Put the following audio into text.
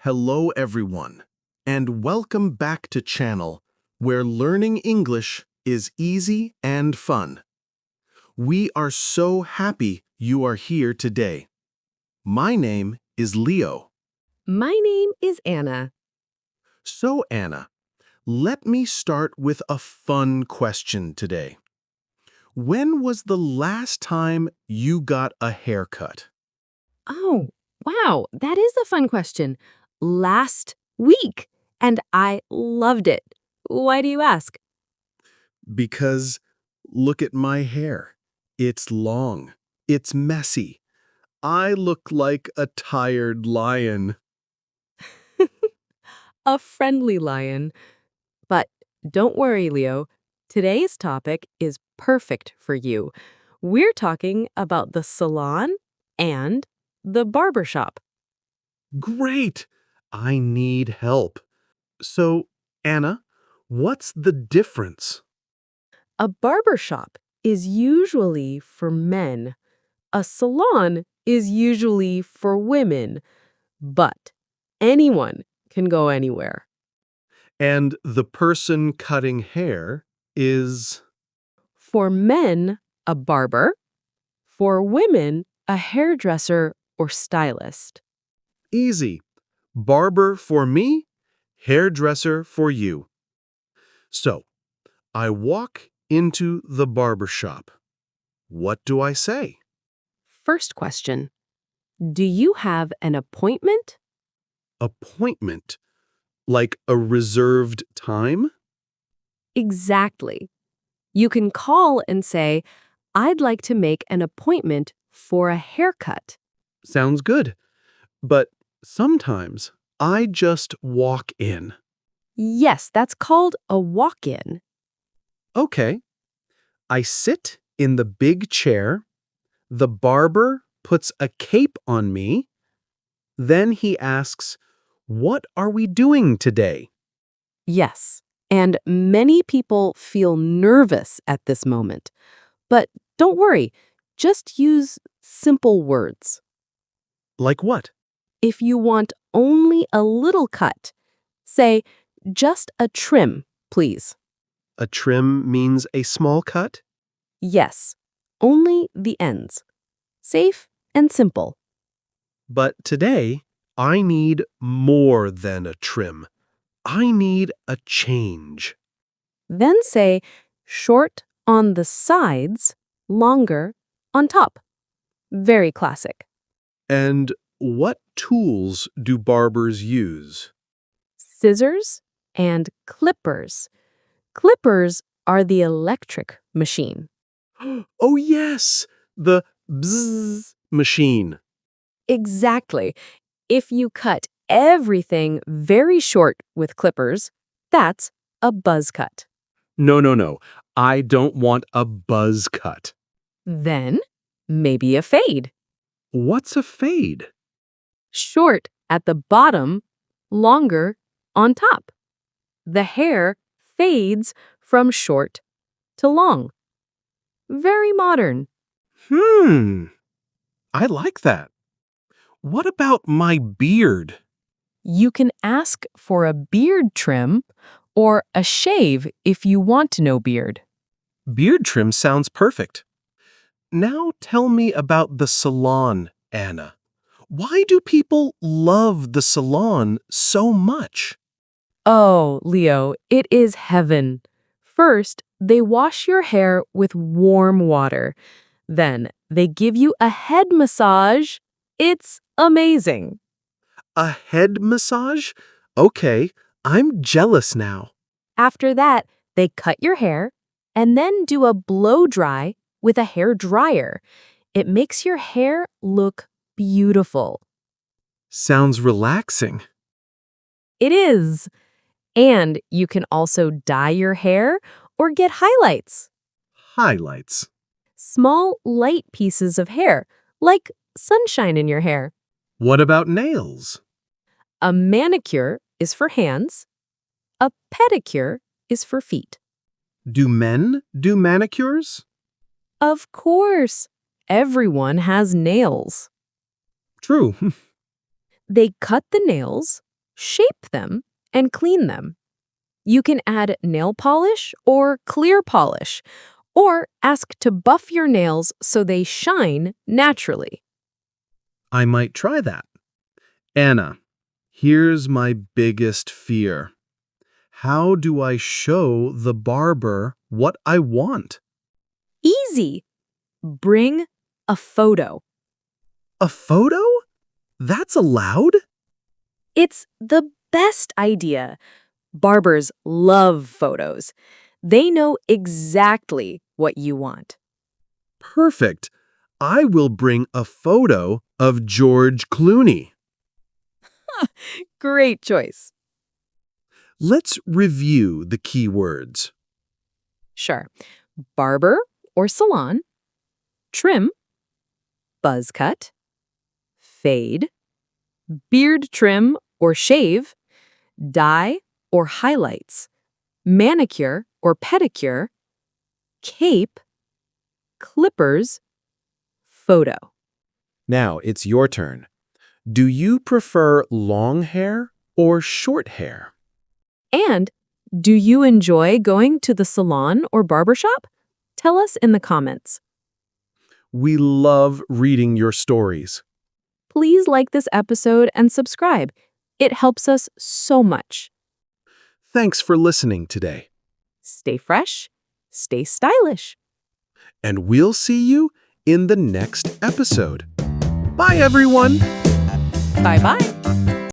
Hello everyone, and welcome back to channel where learning English is easy and fun. We are so happy you are here today. My name is Leo. My name is Anna. So Anna, let me start with a fun question today. When was the last time you got a haircut? Oh, wow, that is a fun question. Last week, and I loved it. Why do you ask? Because look at my hair. It's long. It's messy. I look like a tired lion. A friendly lion. But don't worry, Leo. Today's topic is perfect for you. We're talking about the salon and the barber shop. Great! I need help. So, Anna, what's the difference? A barber shop is usually for men. A salon is usually for women. But anyone can go anywhere. And the person cutting hair is... For men, a barber. For women, a hairdresser or stylist. easy. Barber for me, hairdresser for you. So, I walk into the barber shop. What do I say? First question. Do you have an appointment? Appointment. Like a reserved time? Exactly. You can call and say, I'd like to make an appointment for a haircut. Sounds good. But sometimes I just walk in. Yes, that's called a walk-in. Okay. I sit in the big chair. The barber puts a cape on me. Then he asks, "What are we doing today?" Yes, and many people feel nervous at this moment. But don't worry, just use simple words. Like what? If you want only a little cut, say, just a trim, please. A trim means a small cut? Yes, only the ends. Safe and simple. But today, I need more than a trim. I need a change. Then say, short on the sides, longer on top. Very classic. And what tools do barbers use? Scissors and clippers. Clippers are the electric machine. Oh, yes, the bzzz machine. Exactly. If you cut everything very short with clippers, that's a buzz cut. No. I don't want a buzz cut. Then, maybe a fade. What's a fade? Short at the bottom, longer on top. The hair fades from short to long. Very modern. I like that. What about my beard? You can ask for a beard trim or a shave if you want no beard. Beard trim sounds perfect. Now tell me about the salon, Anna. Why do people love the salon so much? Oh, Leo, it is heaven. First, they wash your hair with warm water. Then, they give you a head massage. It's amazing. A head massage? Okay, I'm jealous now. After that, they cut your hair and then do a blow dry with a hair dryer. It makes your hair look beautiful. Sounds relaxing. It is. And you can also dye your hair or get highlights. Highlights. Small, light pieces of hair, like sunshine in your hair. What about nails? A manicure is for hands. A pedicure is for feet. Do men do manicures? Of course, everyone has nails. True. They cut the nails, shape them, and clean them. You can add nail polish or clear polish, or ask to buff your nails so they shine naturally. I might try that. Anna, here's my biggest fear. How do I show the barber what I want? Easy. Bring a photo. A photo? That's allowed? It's the best idea. Barbers love photos. They know exactly what you want. Perfect. I will bring a photo of George Clooney. Great choice. Let's review the key words. Sure. Barber or salon, trim, buzz cut, fade, beard trim or shave, dye or highlights, manicure or pedicure, cape, clippers, photo. Now it's your turn. Do you prefer long hair or short hair? And do you enjoy going to the salon or barbershop? Tell us in the comments. We love reading your stories. Please like this episode and subscribe. It helps us so much. Thanks for listening today. Stay fresh, stay stylish. And we'll see you in the next episode. Bye, everyone. Bye-bye.